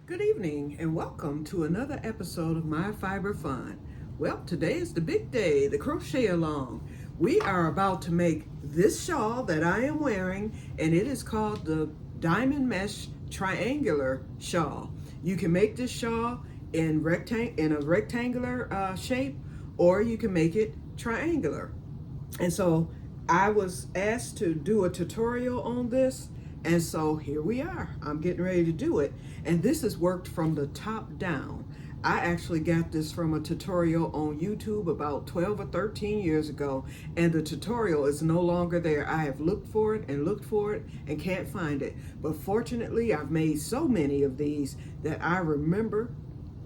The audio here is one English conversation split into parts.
Good evening and welcome to another episode of My Fiber Fun. Well, today is the big day, the crochet along. We are about to make this shawl that I am wearing, and it is called the Diamond Mesh Triangular Shawl. You can make this shawl in a rectangular shape, or you can make it triangular. And so I was asked to do a tutorial on this. And so here we are. I'm getting ready to do it. And this is worked from the top down. I actually got this from a tutorial on YouTube about 12 or 13 years ago. And the tutorial is no longer there. I have looked for it and can't find it. But fortunately, I've made so many of these that I remember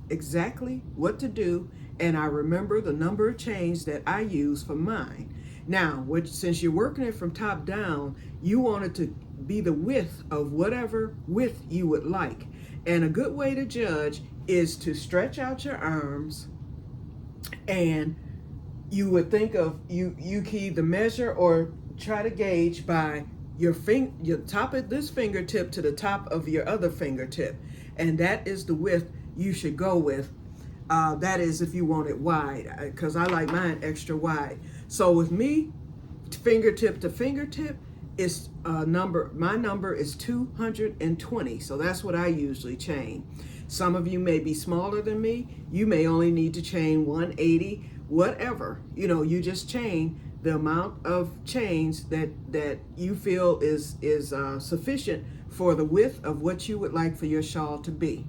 exactly what to do. And I remember the number of chains that I use for mine. Now, since you're working it from top down, you want it to be the width of whatever width you would like. And a good way to judge is to stretch out your arms, and you would think of you can either measure or try to gauge by your top of this fingertip to the top of your other fingertip, and that is the width you should go with. That is if you want it wide, because I like mine extra wide. So with me, fingertip to fingertip is my number is 220. So that's what I usually chain. Some of you may be smaller than me. You may only need to chain 180, whatever. You just chain the amount of chains that you feel is sufficient for the width of what you would like for your shawl to be.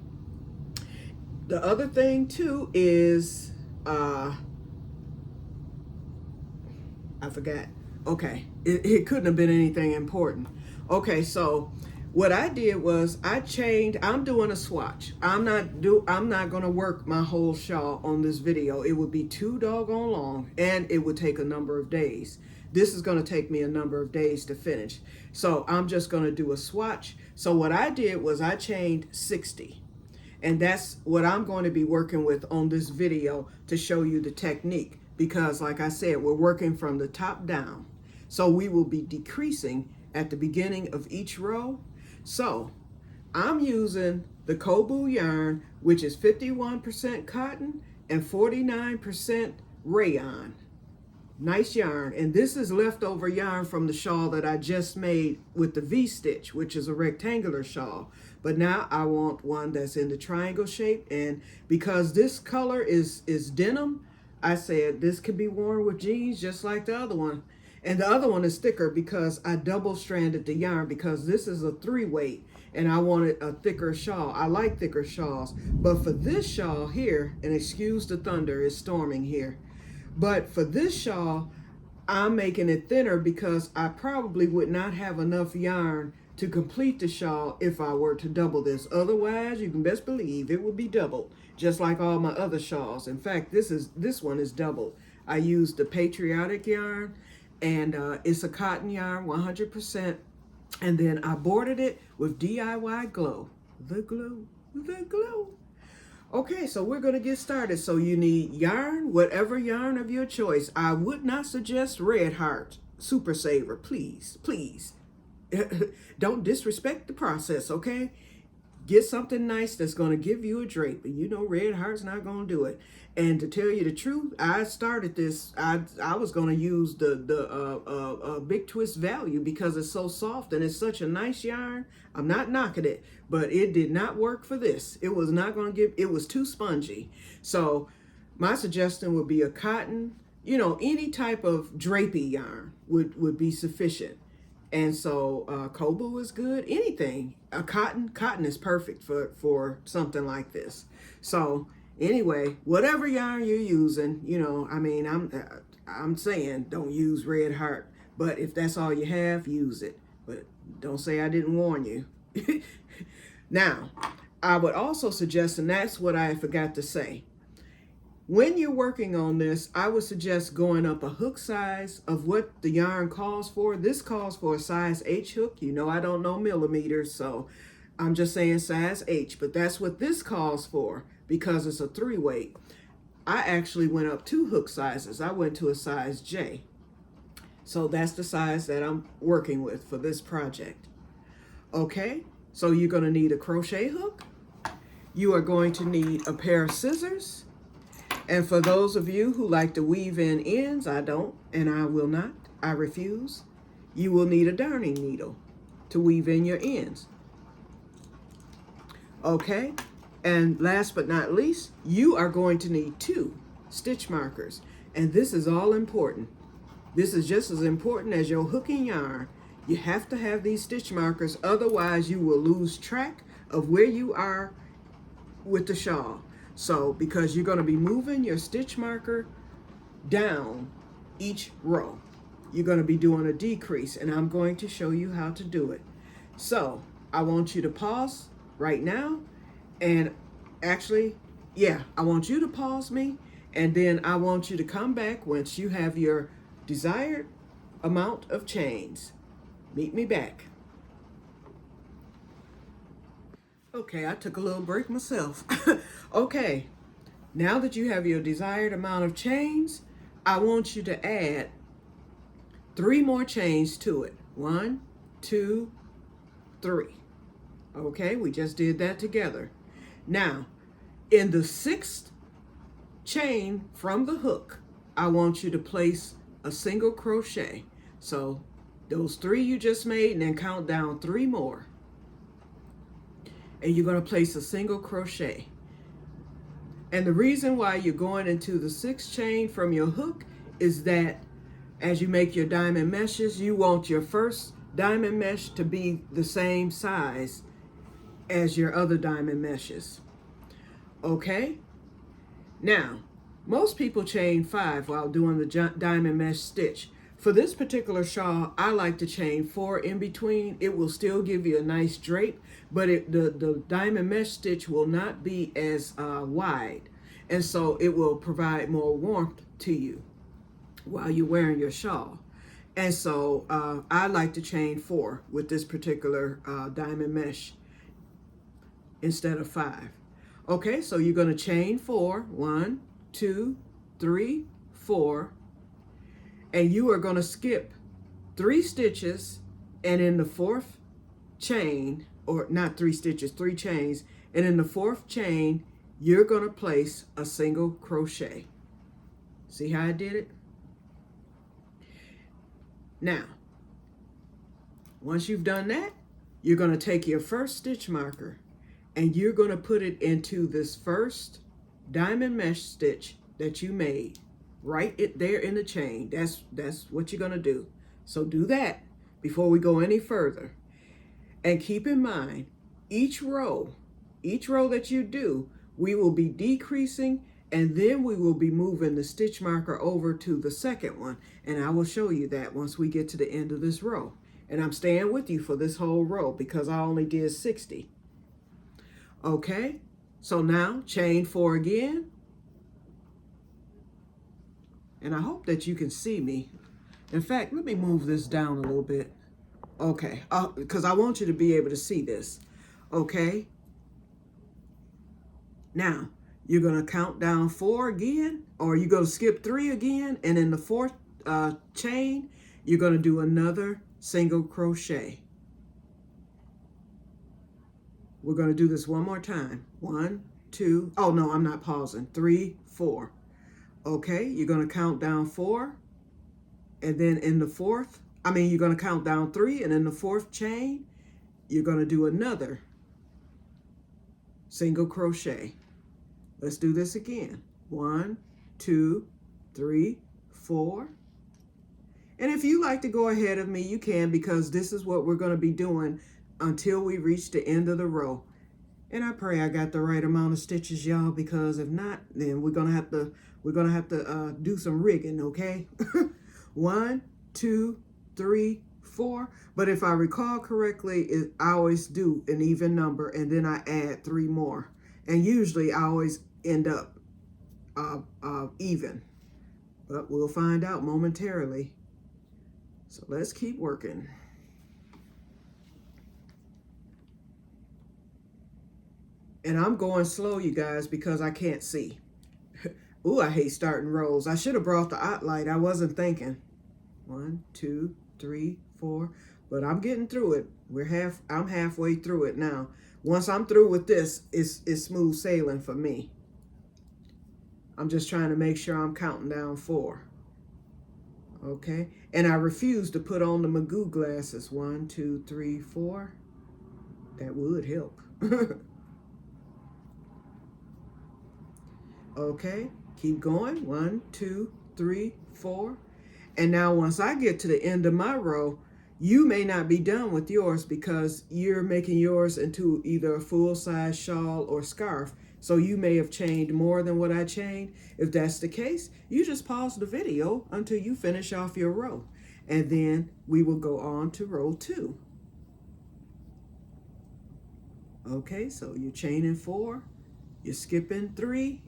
The other thing too is, I forgot. Okay, it couldn't have been anything important. Okay, so what I did was I'm doing a swatch. I'm not going to work my whole shawl on this video. It would be too doggone long and it would take a number of days. This is going to take me a number of days to finish. So I'm just going to do a swatch. So what I did was I chained 60. And that's what I'm going to be working with on this video to show you the technique. Because like I said, we're working from the top down. So we will be decreasing at the beginning of each row. So I'm using the Kobu yarn, which is 51% cotton and 49% rayon. Nice yarn. And this is leftover yarn from the shawl that I just made with the V-stitch, which is a rectangular shawl. But now I want one that's in the triangle shape. And because this color is denim, I said this could be worn with jeans just like the other one. And the other one is thicker because I double stranded the yarn, because this is a 3-weight and I wanted a thicker shawl. I like thicker shawls. But for this shawl here, and excuse the thunder, it's storming here. But for this shawl, I'm making it thinner because I probably would not have enough yarn to complete the shawl if I were to double this. Otherwise, you can best believe it would be doubled, just like all my other shawls. In fact, this one is doubled. I used the Patriotic yarn, and it's a cotton yarn, 100%. And then I bordered it with DIY Glow. The glow, the glow. Okay, so we're going to get started. So you need yarn, whatever yarn of your choice. I would not suggest Red Heart Super Saver, please, please. Don't disrespect the process, okay? Get something nice that's going to give you a drape. And you know Red Heart's not going to do it. And to tell you the truth, I started this, I was going to use the Big Twist Value because it's so soft and it's such a nice yarn. I'm not knocking it, but it did not work for this. It was not going to it was too spongy. So my suggestion would be a cotton, any type of drapey yarn would be sufficient. And so Kobu is good. Anything, cotton is perfect for something like this. So anyway, whatever yarn you're using, I'm saying don't use Red Heart, but if that's all you have, use it. But don't say I didn't warn you. Now, I would also suggest, and that's what I forgot to say, when you're working on this, I would suggest going up a hook size of what the yarn calls for. This calls for a size H hook. I don't know millimeters, so I'm just saying size H, but that's what this calls for because it's a 3-weight. I actually went up 2 hook sizes. I went to a size J. So that's the size that I'm working with for this project. Okay, so you're going to need a crochet hook. You are going to need a pair of scissors. And for those of you who like to weave in ends, I don't, and I will not, I refuse. You will need a darning needle to weave in your ends. Okay, and last but not least, you are going to need 2 stitch markers. And this is all important. This is just as important as your hooking yarn. You have to have these stitch markers, otherwise you will lose track of where you are with the shawl. So, because you're going to be moving your stitch marker down each row, you're going to be doing a decrease, and I'm going to show you how to do it. So, I want you to pause right now, and actually, I want you to pause me, and then I want you to come back once you have your desired amount of chains. Meet me back. Okay, I took a little break myself. Okay, now that you have your desired amount of chains, I want you to add 3 more chains to it. 1, 2, 3. Okay, we just did that together. Now, in the 6th chain from the hook, I want you to place a single crochet. So those 3 you just made, and then count down 3 more. And you're going to place a single crochet. And the reason why you're going into the 6th chain from your hook is that as you make your diamond meshes, you want your first diamond mesh to be the same size as your other diamond meshes. Okay? Now, most people chain 5 while doing the diamond mesh stitch. For this particular shawl, I like to chain 4 in between. It will still give you a nice drape, but the diamond mesh stitch will not be as wide. And so it will provide more warmth to you while you're wearing your shawl. And so I like to chain 4 with this particular diamond mesh instead of 5. Okay, so you're going to chain 4. 1, 2, 3, 4. And you are going to skip 3 stitches, and in the 4th chain, or not 3 stitches, 3 chains, and in the 4th chain, you're going to place a single crochet. See how I did it? Now, once you've done that, you're going to take your first stitch marker, and you're going to put it into this first diamond mesh stitch that you made. Right there in the chain. That's what you're going to do. So do that before we go any further. And keep in mind, each row that you do, we will be decreasing, and then we will be moving the stitch marker over to the second one. And I will show you that once we get to the end of this row. And I'm staying with you for this whole row because I only did 60. Okay, so now chain 4 again. And I hope that you can see me. In fact, let me move this down a little bit. Okay, because I want you to be able to see this. Okay. Now, you're going to count down 4 again, or you're going to skip 3 again, and in the 4th chain, you're going to do another single crochet. We're going to do this one more time. 1, 2, oh no, I'm not pausing. 3, 4. Okay, you're going to count down 4, and then in the 4th, you're going to count down 3, and in the 4th chain, you're going to do another single crochet. Let's do this again. 1, 2, 3, 4. And if you like to go ahead of me, you can, because this is what we're going to be doing until we reach the end of the row. And I pray I got the right amount of stitches, y'all, because if not, then we're gonna have to do some rigging, okay? 1, 2, 3, 4. But if I recall correctly, I always do an even number, and then I add 3 more. And usually I always end up even. But we'll find out momentarily. So let's keep working. And I'm going slow, you guys, because I can't see. Ooh, I hate starting rows. I should have brought the light. I wasn't thinking. 1, 2, 3, 4. but I'm getting through it. I'm halfway through it now. Once I'm through with this, it's smooth sailing for me. I'm just trying to make sure I'm counting down 4. Okay, and I refuse to put on the Magoo glasses. 1, 2, 3, 4. That would help. Okay, keep going. 1, 2, 3, 4. And now once I get to the end of my row, you may not be done with yours because you're making yours into either a full-size shawl or scarf. So you may have chained more than what I chained. If that's the case, you just pause the video until you finish off your row. And then we will go on to row 2. Okay, so you're chaining 4, you're skipping 3,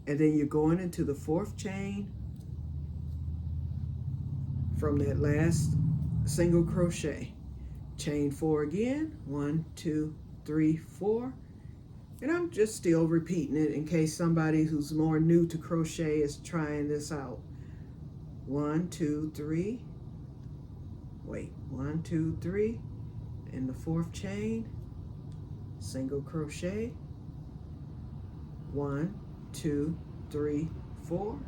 and then you're going into the 4th chain from that last single crochet. Chain 4 again. 1, 2, 3, 4. And I'm just still repeating it in case somebody who's more new to crochet is trying this out. 1, 2, 3. Wait, 1, 2, 3. In the 4th chain, single crochet. 1, 2, 3, 4.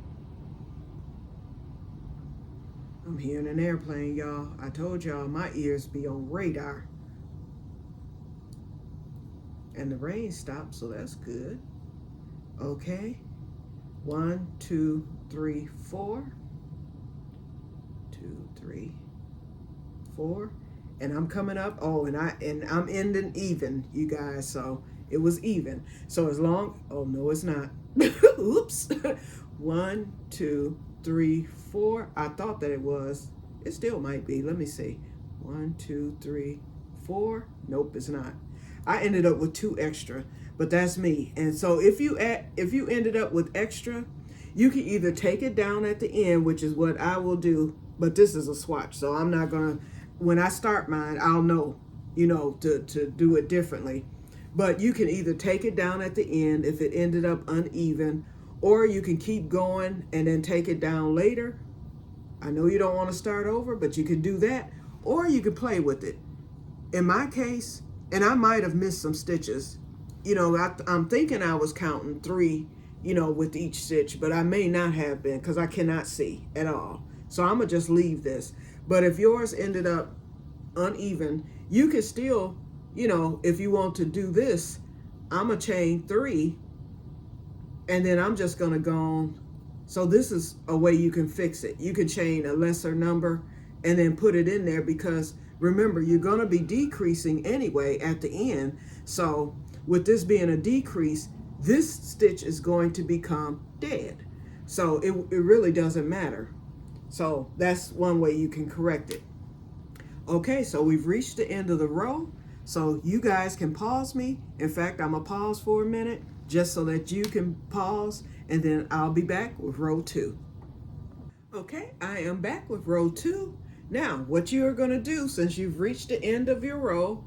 I'm hearing an airplane, y'all. I told y'all my ears be on radar. And the rain stopped, so that's good. Okay. 1, 2, 3, 4. 2, 3, 4. And I'm coming up. Oh, and I'm ending even, you guys. So it was even. So as long, oh no, it's not. Oops. 1, 2, 3, 4. I thought that it was. It still might be. Let me see. 1, 2, 3, 4. Nope, it's not. I ended up with 2 extra, but that's me. And so if you ended up with extra, you can either take it down at the end, which is what I will do. But this is a swatch, so I'm not gonna. When I start mine, I'll know, to do it differently. But you can either take it down at the end if it ended up uneven, or you can keep going and then take it down later. I know you don't want to start over, but you can do that, or you can play with it. In my case, and I might have missed some stitches, I'm thinking I was counting 3, with each stitch, but I may not have been because I cannot see at all. So I'm gonna just leave this. But if yours ended up uneven, you can still, if you want to do this, I'm gonna chain 3, and then I'm just gonna go on. So this is a way you can fix it. You can chain a lesser number and then put it in there, because remember, you're gonna be decreasing anyway at the end. So with this being a decrease, this stitch is going to become dead. So it really doesn't matter. So that's one way you can correct it. Okay, so we've reached the end of the row. So you guys can pause me. In fact, I'm gonna pause for a minute just so that you can pause, and then I'll be back with row 2. Okay, I am back with row 2. Now, what you're gonna do, since you've reached the end of your row,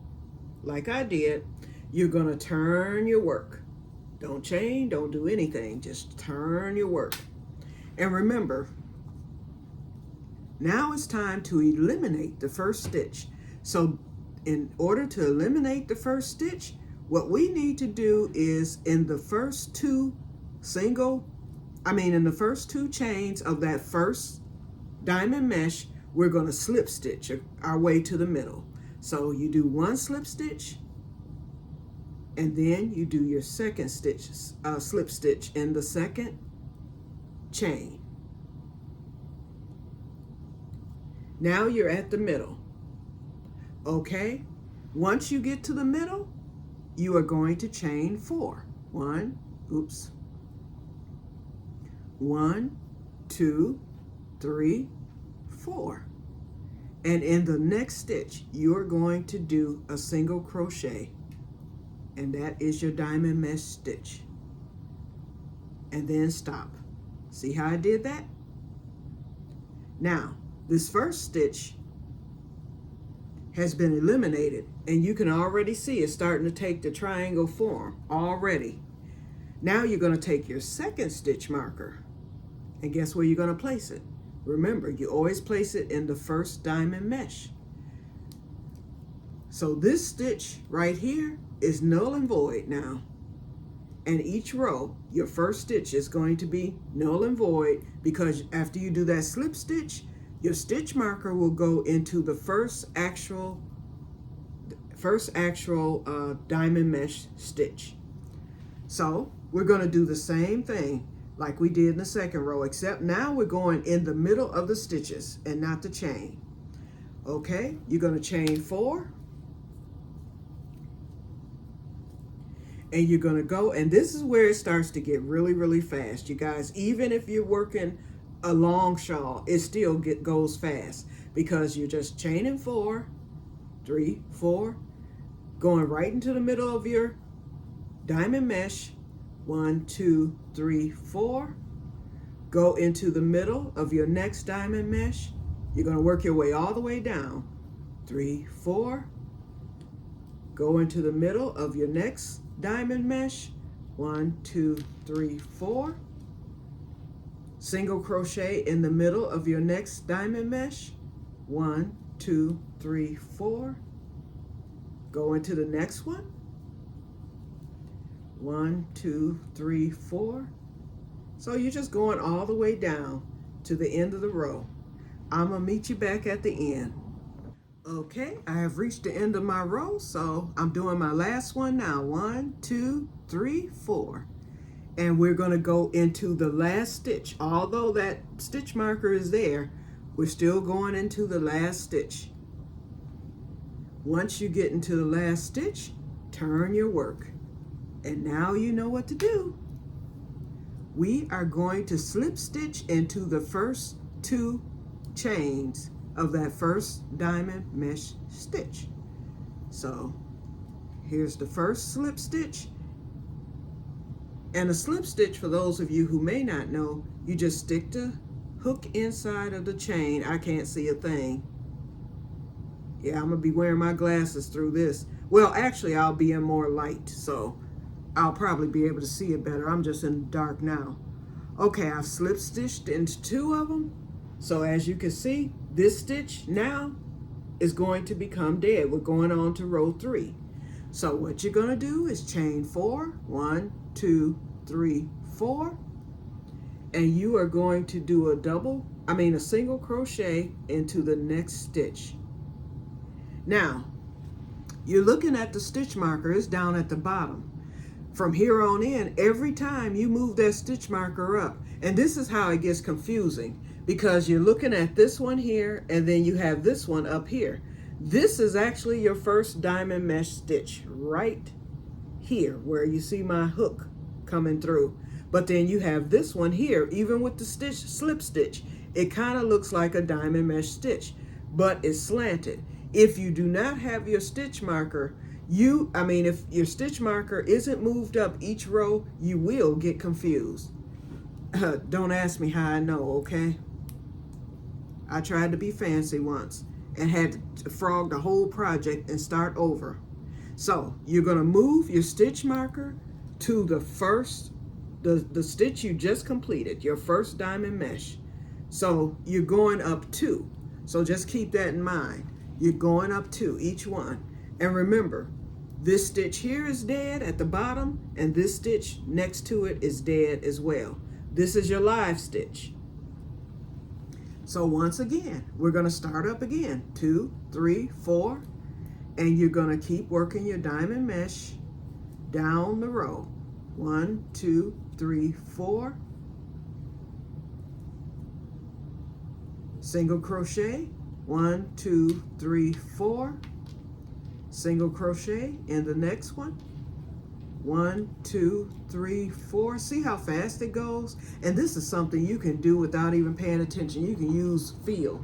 like I did, you're gonna turn your work. Don't chain, don't do anything, just turn your work. And remember, now it's time to eliminate the first stitch. So in order to eliminate the first stitch, what we need to do is in the first 2 chains of that first diamond mesh, we're going to slip stitch our way to the middle. So you do 1 slip stitch, and then you do your second stitch, slip stitch in the second chain. Now you're at the middle. Okay, once you get to the middle, you are going to chain 4. 1, 2, 3, 4. And in the next stitch, you're going to do a single crochet, and that is your diamond mesh stitch. And then stop. See how I did that? Now, this first stitch has been eliminated, and you can already see it's starting to take the triangle form already. Now you're going to take your second stitch marker, and guess where you're going to place it? Remember, you always place it in the first diamond mesh. So this stitch right here is null and void now. And each row, your first stitch is going to be null and void, because after you do that slip stitch, your stitch marker will go into the first actual diamond mesh stitch. So we're going to do the same thing like we did in the second row, except now we're going in the middle of the stitches and not the chain. Okay, you're going to chain 4. And you're going to go, and this is where it starts to get really, really fast, you guys. Even if you're working a long shawl, it still goes fast, because you're just chaining 4, 3, 4, going right into the middle of your diamond mesh, 1, 2, 3, 4. Go into the middle of your next diamond mesh. You're going to work your way all the way down, 3, 4. Go into the middle of your next diamond mesh, 1, 2, 3, 4. Single crochet in the middle of your next diamond mesh, 1, 2, 3, 4. Go into the next one, 1, 2, 3, 4. So you're just going all the way down to the end of the row. I'm gonna meet you back at the end. Okay, I have reached the end of my row, so I'm doing my last one now. 1, 2, 3, 4. And we're going to go into the last stitch. Although that stitch marker is there, we're still going into the last stitch. Once you get into the last stitch, turn your work. And now you know what to do. We are going to slip stitch into the first 2 chains of that first diamond mesh stitch. So here's the first slip stitch. And a slip stitch, for those of you who may not know, you just stick the hook inside of the chain. I can't see a thing. Yeah, I'm gonna be wearing my glasses through this. Well, actually I'll be in more light, so I'll probably be able to see it better. I'm just in the dark now. Okay, I've slip stitched into 2 of them. So as you can see, this stitch now is going to become dead. We're going on to row 3. So what you're going to do is chain 4, 1, 2, 3, 4, and you are going to do a single crochet into the next stitch. Now, you're looking at the stitch marker, it's down at the bottom. From here on in, every time you move that stitch marker up, and this is how it gets confusing, because you're looking at this one here, and then you have this one up here. This is actually your first diamond mesh stitch right here, where you see my hook coming through. But then you have this one here, even with the slip stitch, it kind of looks like a diamond mesh stitch, but it's slanted. If you do not have your stitch marker, if your stitch marker isn't moved up each row, you will get confused. Don't ask me how I know, okay? I tried to be fancy once and had to frog the whole project and start over. So you're going to move your stitch marker to the first, the stitch you just completed, your first diamond mesh. So you're going up 2. So just keep that in mind. You're going up 2 each one. And remember, this stitch here is dead at the bottom, and this stitch next to it is dead as well. This is your live stitch. So once again, we're going to start up again. 2, 3, 4, and you're going to keep working your diamond mesh down the row. 1, 2, 3, 4. Single crochet. 1, 2, 3, 4. Single crochet in the next one. 1, 2, 3, 4. See how fast it goes? And this is something you can do without even paying attention. You can use feel.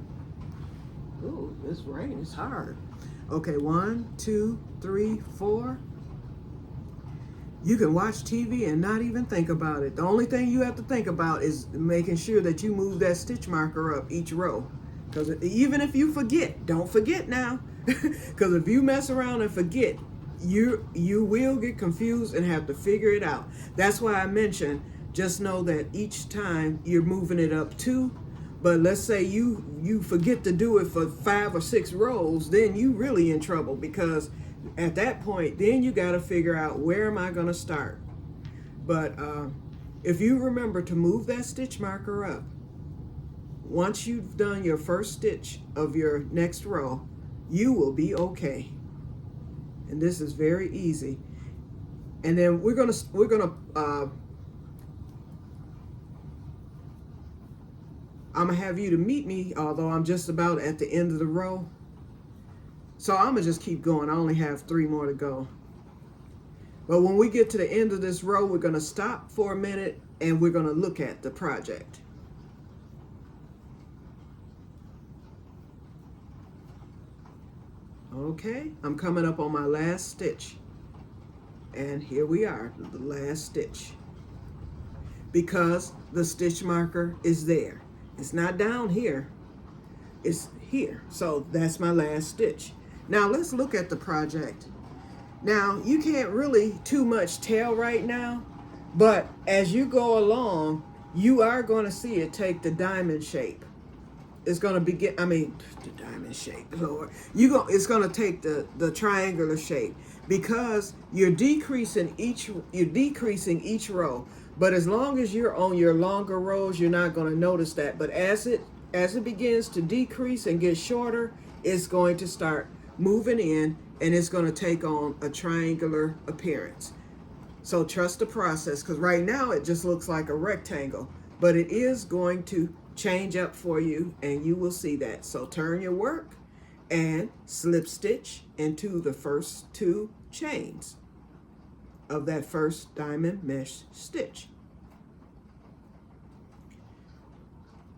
Ooh, this rain is hard. Okay, 1, 2, 3, 4. You can watch TV and not even think about it. The only thing you have to think about is making sure that you move that stitch marker up each row. Because even if you forget, don't forget now. Because if you mess around and forget, you will get confused and have to figure it out. That's why I mentioned, just know that each time you're moving it up 2, But let's say you forget to do it for 5 or 6 rows, then you really in trouble, because at that point, then you got to figure out, where am I going to start? But if you remember to move that stitch marker up, once you've done your first stitch of your next row, you will be okay. And this is very easy. And then we're gonna I'm gonna have you to meet me, although I'm just about at the end of the row. So I'm gonna just keep going. I only have 3 more to go. But when we get to the end of this row, we're gonna stop for a minute and we're gonna look at the project. Okay, I'm coming up on my last stitch. And here we are, the last stitch. Because the stitch marker is there. It's not down here, it's here. So that's my last stitch. Now let's look at the project. Now you can't really too much tell right now, but as you go along, you are going to see it take the diamond shape. It's going to begin, the diamond shape, Lord. It's going to take the triangular shape, because you're decreasing each row. But as long as you're on your longer rows, you're not going to notice that. But as it begins to decrease and get shorter, it's going to start moving in, and it's going to take on a triangular appearance. So trust the process, because right now it just looks like a rectangle, but it is going to change up for you, and you will see that. So turn your work and slip stitch into the first 2 chains of that first diamond mesh stitch.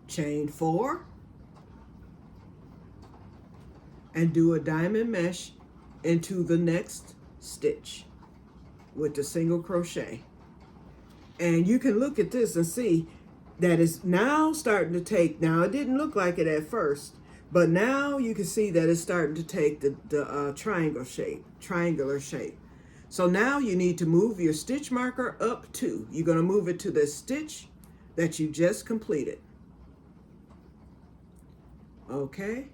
Chain 4 and do a diamond mesh into the next stitch with the single crochet. And you can look at this and see that it's now starting to take, now it didn't look like it at first, but now you can see that it's starting to take the triangular shape. So now you need to move your stitch marker up to, you're going to move it to the stitch that you just completed. Okay,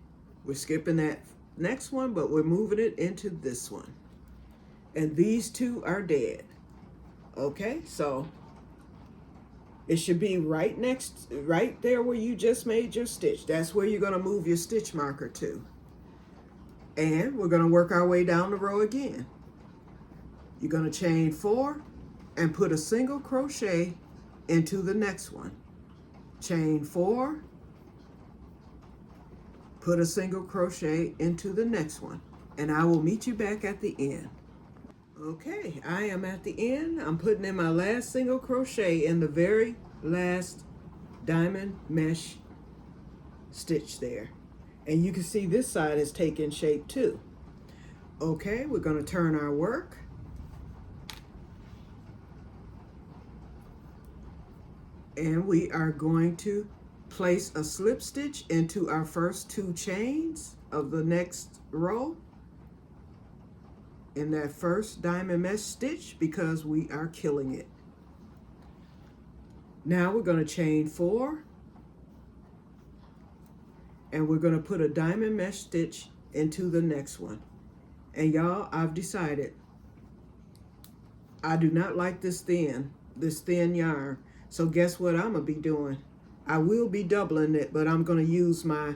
we're skipping that next one, but we're moving it into this one. And these 2 are dead. Okay, so it should be right there where you just made your stitch. That's where you're going to move your stitch marker to. And we're going to work our way down the row again. You're going to chain 4 and put a single crochet into the next one. Chain 4, put a single crochet into the next one. And I will meet you back at the end. Okay, I am at the end. I'm putting in my last single crochet in the very last diamond mesh stitch there. And you can see this side is taking shape too. Okay, we're going to turn our work. And we are going to place a slip stitch into our first 2 chains of the next row in that first diamond mesh stitch, because we are killing it. Now we're going to chain 4 and we're going to put a diamond mesh stitch into the next one. And y'all, I've decided I do not like this thin yarn. So guess what I'm going to be doing? I will be doubling it, but I'm going to use my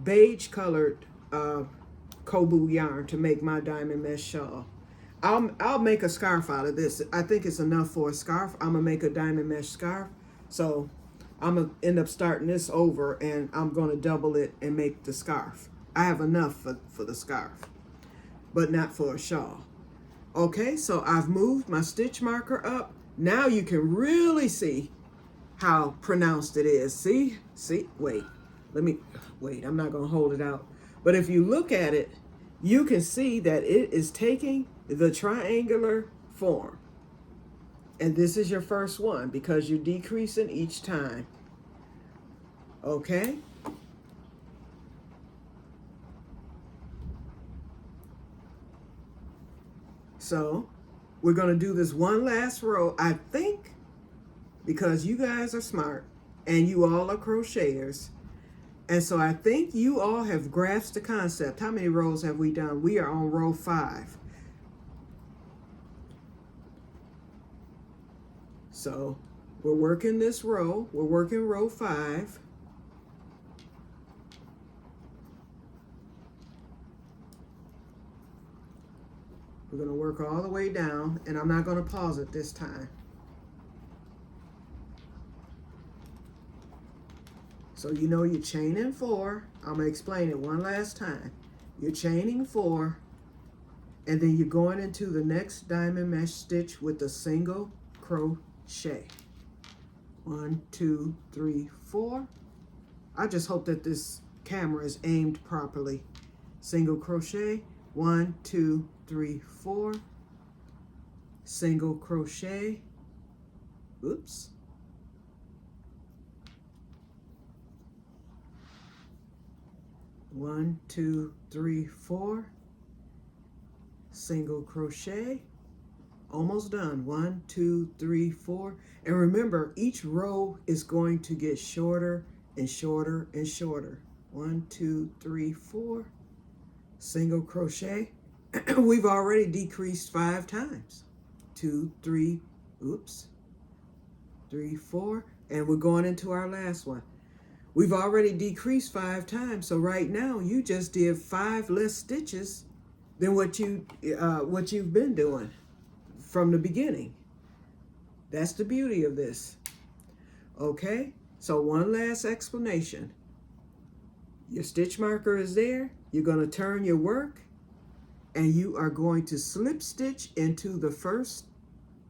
beige colored Kobu yarn to make my diamond mesh shawl. I'll make a scarf out of this. I think it's enough for a scarf. I'm gonna make a diamond mesh scarf. So I'm gonna end up starting this over, and I'm gonna double it and make the scarf. I have enough for the scarf, but not for a shawl. Okay, so I've moved my stitch marker up. Now you can really see how pronounced it is. See, wait, I'm not gonna hold it out. But if you look at it, you can see that it is taking the triangular form. And this is your first one because you're decreasing each time. Okay? So we're going to do this one last row, I think, because you guys are smart and you all are crocheters. And so I think you all have grasped the concept. How many rows have we done? We are on row 5. So we're working this row. We're working row 5. We're going to work all the way down, and I'm not going to pause it this time. So you know you're chaining 4. I'm going to explain it one last time. You're chaining 4, and then you're going into the next diamond mesh stitch with a single crochet. 1, 2, 3, 4. I just hope that this camera is aimed properly. Single crochet. 1, 2, 3, 4. Single crochet. Oops. One, 2, 3, 4. Single crochet. Almost done. 1, 2, 3, 4. And remember, each row is going to get shorter and shorter and shorter. 1, 2, 3, 4. Single crochet. We've already decreased 5 times. 2, 3, oops. 3, 4. And we're going into our last one. We've already decreased 5 times, so right now you just did 5 less stitches than what you've been doing from the beginning. That's the beauty of this. Okay, so one last explanation. Your stitch marker is there. You're going to turn your work, and you are going to slip stitch into the first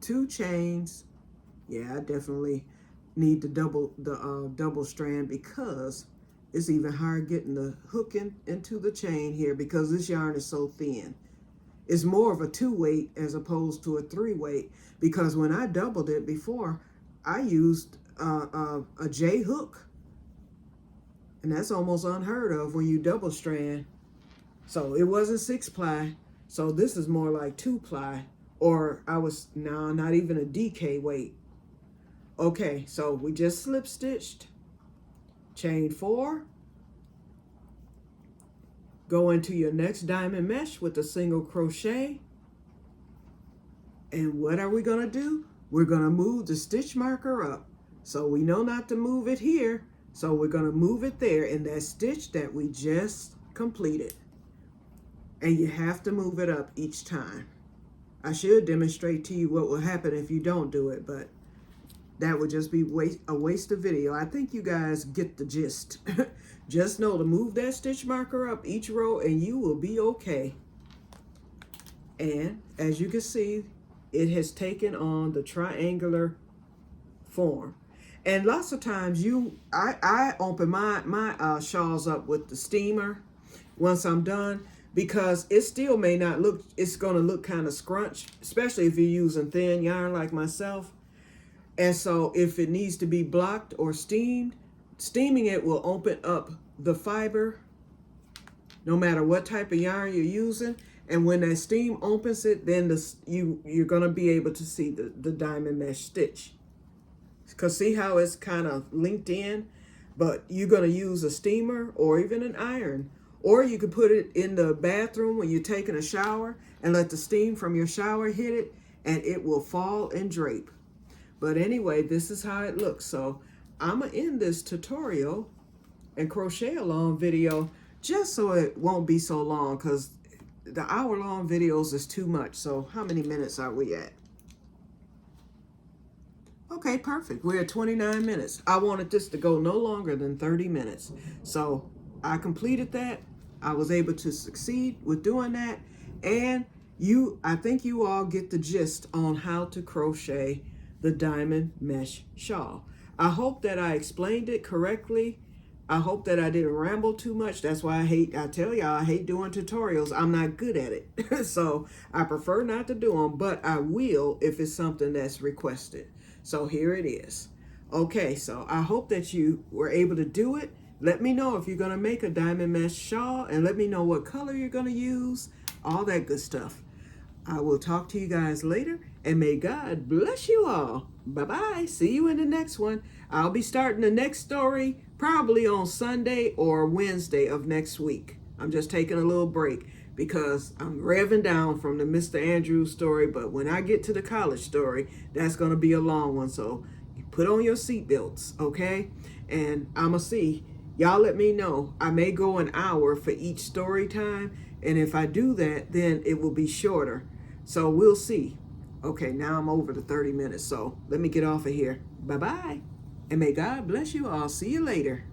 2 chains. Yeah, I definitely need the double strand because it's even hard getting the hook into the chain here because this yarn is so thin. It's more of a 2-weight as opposed to a 3-weight because when I doubled it before, I used a J hook, and that's almost unheard of when you double strand. So it wasn't 6-ply, so this is more like 2-ply, or not even a DK weight. Okay, so we just slip stitched, chain 4, go into your next diamond mesh with a single crochet, and what are we going to do? We're going to move the stitch marker up. So we know not to move it here, so we're going to move it there in that stitch that we just completed. And you have to move it up each time. I should demonstrate to you what will happen if you don't do it, but that would just be a waste of video. I think you guys get the gist. Just know to move that stitch marker up each row and you will be okay. And as you can see, it has taken on the triangular form. And lots of times I open my shawls up with the steamer once I'm done, because it still may not look, it's going to look kind of scrunched, especially if you're using thin yarn like myself. And so if it needs to be blocked or steamed, steaming it will open up the fiber no matter what type of yarn you're using. And when that steam opens it, then you're going to be able to see the diamond mesh stitch. Because see how it's kind of linked in? But you're going to use a steamer or even an iron. Or you could put it in the bathroom when you're taking a shower and let the steam from your shower hit it, and it will fall and drape. But anyway, this is how it looks. So I'm going to end this tutorial and crochet along video just so it won't be so long, because the hour-long videos is too much. So how many minutes are we at? Okay, perfect. We're at 29 minutes. I wanted this to go no longer than 30 minutes. So I completed that. I was able to succeed with doing that. And I think you all get the gist on how to crochet the diamond mesh shawl. I hope that I explained it correctly. I hope that I didn't ramble too much. That's why I tell y'all I hate doing tutorials. I'm not good at it. So I prefer not to do them, but I will if it's something that's requested. So here it is. Okay, so I hope that you were able to do it. Let me know if you're going to make a diamond mesh shawl, and let me know what color you're going to use, all that good stuff. I will talk to you guys later, And may God bless you all. Bye-bye. See you in the next one. I'll be starting the next story probably on Sunday or Wednesday of next week. I'm just taking a little break because I'm revving down from the Mr. Andrews story. But when I get to the college story, that's going to be a long one. So put on your seatbelts, okay? And I'm going to see. Y'all let me know. I may go an hour for each story time. And if I do that, then it will be shorter. So we'll see. Okay, now I'm over the 30 minutes. So let me get off of here. Bye-bye. And may God bless you all. See you later.